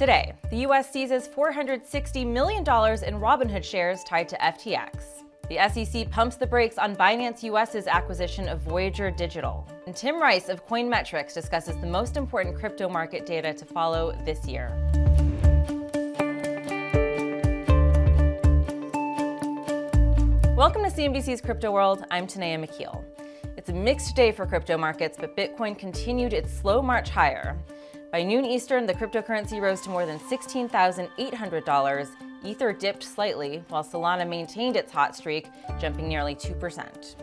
Today, the U.S. seizes $460 million in Robinhood shares tied to FTX. The SEC pumps the brakes on Binance US's acquisition of Voyager Digital. And Tim Rice of Coinmetrics discusses the most important crypto market data to follow this year. Welcome to CNBC's Crypto World. I'm Tanea McKeel. It's a mixed day for crypto markets, but Bitcoin continued its slow march higher. By noon Eastern, the cryptocurrency rose to more than $16,800. Ether dipped slightly, while Solana maintained its hot streak, jumping nearly 2%.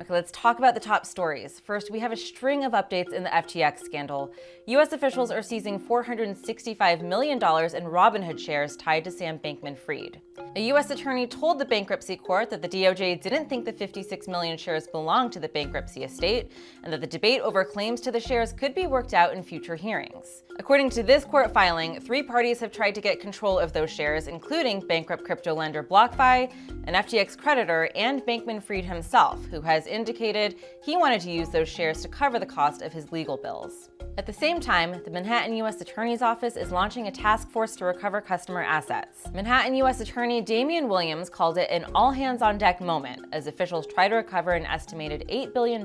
Okay, let's talk about the top stories. First, we have a string of updates in the FTX scandal. U.S. officials are seizing $465 million in Robinhood shares tied to Sam Bankman-Fried. A U.S. attorney told the bankruptcy court that the DOJ didn't think the 56 million shares belonged to the bankruptcy estate, and that the debate over claims to the shares could be worked out in future hearings. According to this court filing, 3 parties have tried to get control of those shares, including bankrupt crypto lender BlockFi, an FTX creditor, and Bankman-Fried himself, who has indicated he wanted to use those shares to cover the cost of his legal bills. At the same time, the Manhattan U.S. Attorney's Office is launching a task force to recover customer assets. Manhattan U.S. Attorney Damian Williams called it an all-hands-on-deck moment as officials try to recover an estimated $8 billion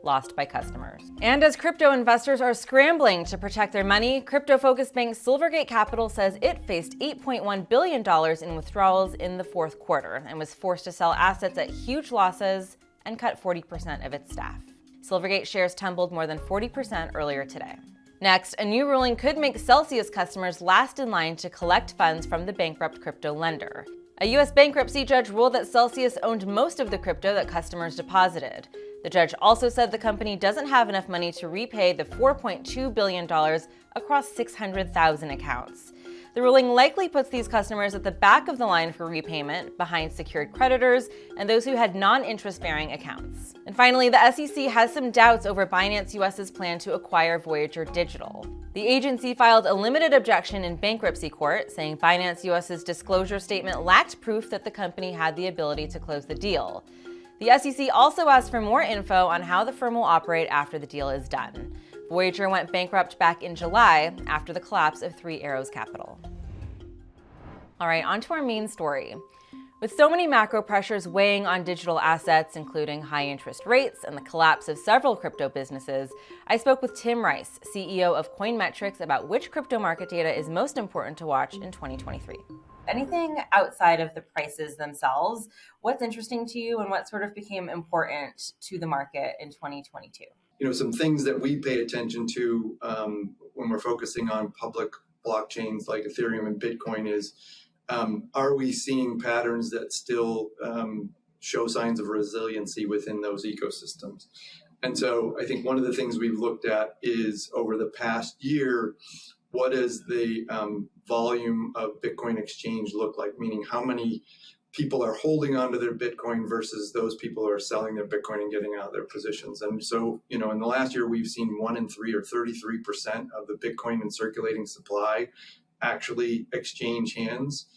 lost by customers. And as crypto investors are scrambling to protect their money, crypto-focused bank Silvergate Capital says it faced $8.1 billion in withdrawals in the fourth quarter and was forced to sell assets at huge losses and cut 40% of its staff. Silvergate shares tumbled more than 40% earlier today. Next, a new ruling could make Celsius customers last in line to collect funds from the bankrupt crypto lender. A U.S. bankruptcy judge ruled that Celsius owned most of the crypto that customers deposited. The judge also said the company doesn't have enough money to repay the $4.2 billion across 600,000 accounts. The ruling likely puts these customers at the back of the line for repayment, behind secured creditors and those who had non-interest-bearing accounts. And finally, the SEC has some doubts over Binance US's plan to acquire Voyager Digital. The agency filed a limited objection in bankruptcy court, saying Binance US's disclosure statement lacked proof that the company had the ability to close the deal. The SEC also asked for more info on how the firm will operate after the deal is done. Voyager went bankrupt back in July after the collapse of Three Arrows Capital. All right, on to our main story. With so many macro pressures weighing on digital assets, including high interest rates and the collapse of several crypto businesses, I spoke with Tim Rice, CEO of Coinmetrics, about which crypto market data is most important to watch in 2023. Anything outside of the prices themselves, what's interesting to you and what sort of became important to the market in 2022? Some things that we pay attention to when we're focusing on public blockchains like Ethereum and Bitcoin is, are we seeing patterns that still show signs of resiliency within those ecosystems? And so I think one of the things we've looked at is over the past year, what does the volume of Bitcoin exchange look like? Meaning how many people are holding onto their Bitcoin versus those people who are selling their Bitcoin and getting out of their positions. And so, in the last year, we've seen 1 in 3 or 33% of the Bitcoin in circulating supply actually exchange hands,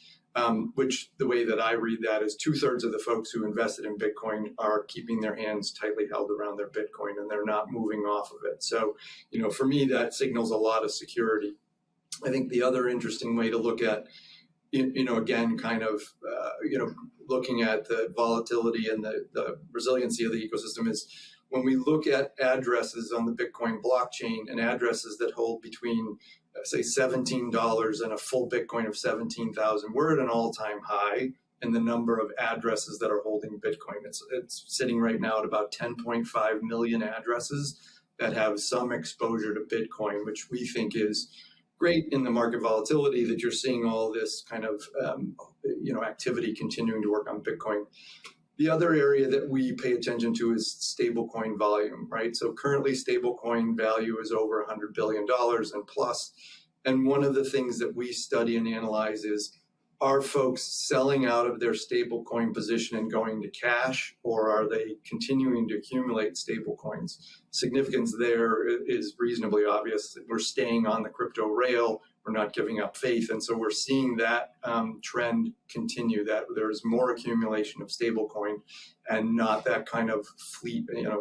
which the way that I read that is 2/3 of the folks who invested in Bitcoin are keeping their hands tightly held around their Bitcoin and they're not moving off of it. So, for me, that signals a lot of security. I think the other interesting way to look at again, looking at the volatility and the resiliency of the ecosystem is when we look at addresses on the Bitcoin blockchain and addresses that hold between, say, $17 and a full Bitcoin of 17,000, we're at an all-time high in the number of addresses that are holding Bitcoin. It's sitting right now at about 10.5 million addresses that have some exposure to Bitcoin, which we think is great in the market volatility that you're seeing all this kind of activity continuing to work on Bitcoin. The other area that we pay attention to is stablecoin volume, right? So currently stablecoin value is over $100 billion and plus. And one of the things that we study and analyze is are folks selling out of their stablecoin position and going to cash, or are they continuing to accumulate stablecoins? Significance there is reasonably obvious. We're staying on the crypto rail. We're not giving up faith. And so we're seeing that trend continue, that there's more accumulation of stablecoin and not that kind of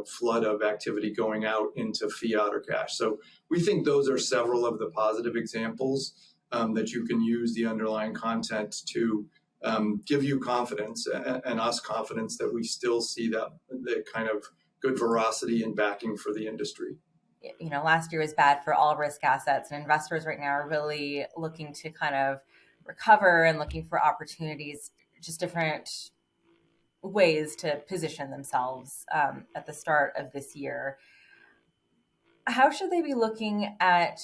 flood of activity going out into fiat or cash. So we think those are several of the positive examples that you can use the underlying content to give you confidence and us confidence that we still see that kind of good veracity and backing for the industry. Last year was bad for all risk assets, and investors right now are really looking to kind of recover and looking for opportunities, just different ways to position themselves at the start of this year. How should they be looking at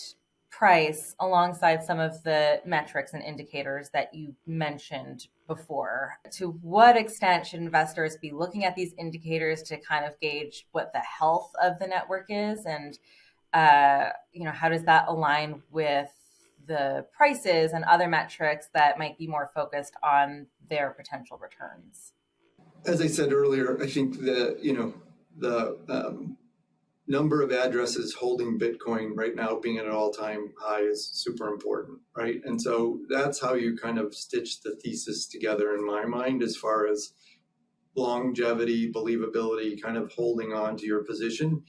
price alongside some of the metrics and indicators that you mentioned before? To what extent should investors be looking at these indicators to kind of gauge what the health of the network is? And, how does that align with the prices and other metrics that might be more focused on their potential returns? As I said earlier, I think the number of addresses holding Bitcoin right now being at an all-time high is super important, right? And so that's how you kind of stitch the thesis together in my mind, as far as longevity, believability, kind of holding on to your position.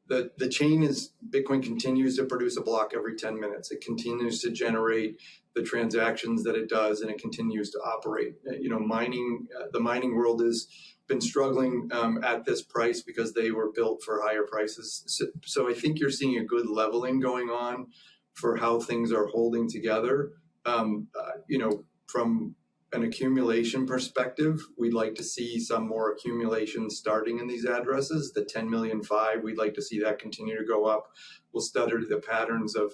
The chain is, Bitcoin continues to produce a block every 10 minutes. It continues to generate the transactions that it does, and it continues to operate. Mining, the mining world has been struggling at this price because they were built for higher prices. So I think you're seeing a good leveling going on for how things are holding together. From an accumulation perspective, we'd like to see some more accumulation starting in these addresses. The 10 million 5, we'd like to see that continue to go up. We'll study the patterns of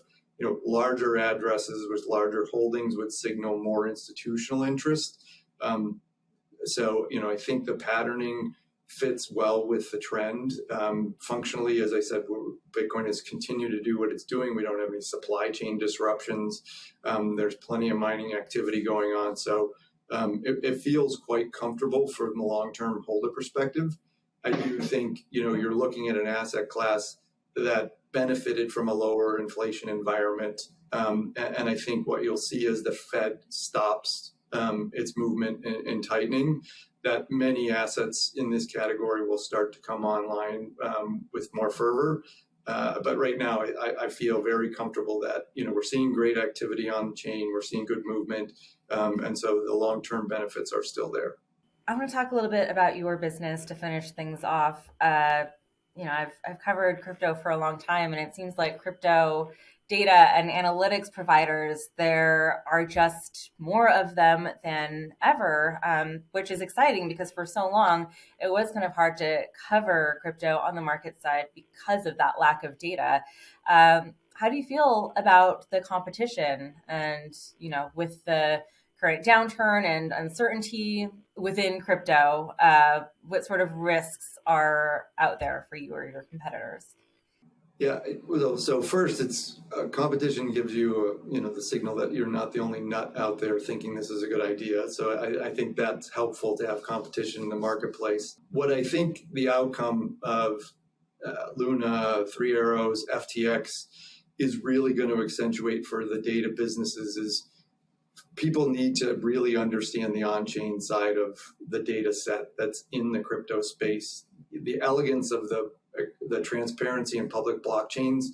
larger addresses with larger holdings would signal more institutional interest. So I think the patterning fits well with the trend. Functionally, as I said, Bitcoin has continued to do what it's doing. We don't have any supply chain disruptions. There's plenty of mining activity going on. So it feels quite comfortable from the long-term holder perspective. I do think, you're looking at an asset class that benefited from a lower inflation environment. And I think what you'll see as the Fed stops its movement in tightening, that many assets in this category will start to come online with more fervor. But right now, I feel very comfortable that, we're seeing great activity on the chain. We're seeing good movement. And so the long-term benefits are still there. I want to talk a little bit about your business to finish things off. I've covered crypto for a long time, and it seems like crypto data and analytics providers, there are just more of them than ever, which is exciting because for so long, it was kind of hard to cover crypto on the market side because of that lack of data. How do you feel about the competition and, with the current downturn and uncertainty within crypto, what sort of risks are out there for you or your competitors? Yeah, so first, it's competition gives you, the signal that you're not the only nut out there thinking this is a good idea. So I think that's helpful to have competition in the marketplace. What I think the outcome of Luna, Three Arrows, FTX is really going to accentuate for the data businesses is people need to really understand the on-chain side of the data set that's in the crypto space. The elegance of the transparency in public blockchains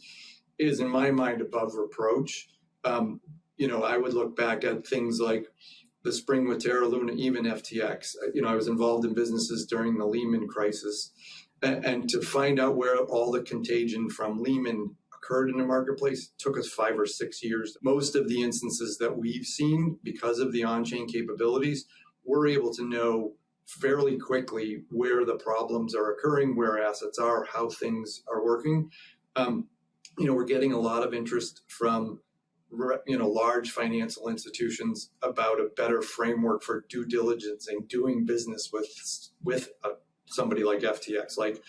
is, in my mind, above reproach. I would look back at things like the spring with Terra Luna, even FTX. I was involved in businesses during the Lehman crisis, and to find out where all the contagion from Lehman occurred in the marketplace took us 5 or 6 years. Most of the instances that we've seen, because of the on-chain capabilities, we're able to know fairly quickly where the problems are occurring, where assets are, how things are working. We're getting a lot of interest from large financial institutions about a better framework for due diligence and doing business with somebody like FTX. Like,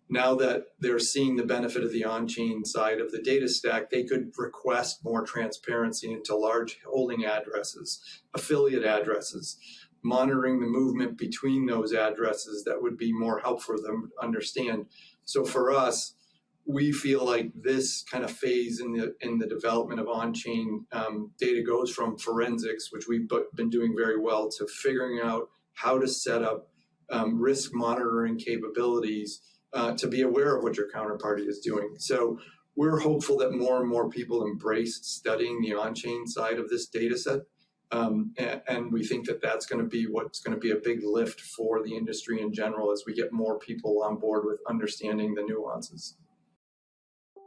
now that they're seeing the benefit of the on-chain side of the data stack, they could request more transparency into large holding addresses, affiliate addresses, monitoring the movement between those addresses that would be more helpful for them to understand. So for us, we feel like this kind of phase in the development of on-chain data goes from forensics, which we've been doing very well, to figuring out how to set up risk monitoring capabilities to be aware of what your counterparty is doing. So we're hopeful that more and more people embrace studying the on-chain side of this data set. And we think that that's going to be what's going to be a big lift for the industry in general as we get more people on board with understanding the nuances.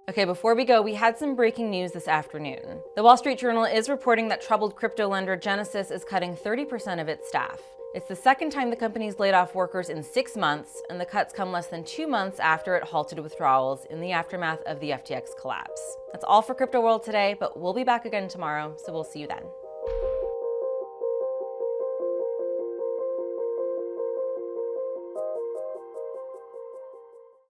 Okay, before we go, we had some breaking news this afternoon. The Wall Street Journal is reporting that troubled crypto lender Genesis is cutting 30% of its staff. It's the second time the company's laid off workers in 6 months, and the cuts come less than 2 months after it halted withdrawals in the aftermath of the FTX collapse. That's all for Crypto World today, but we'll be back again tomorrow, so we'll see you then.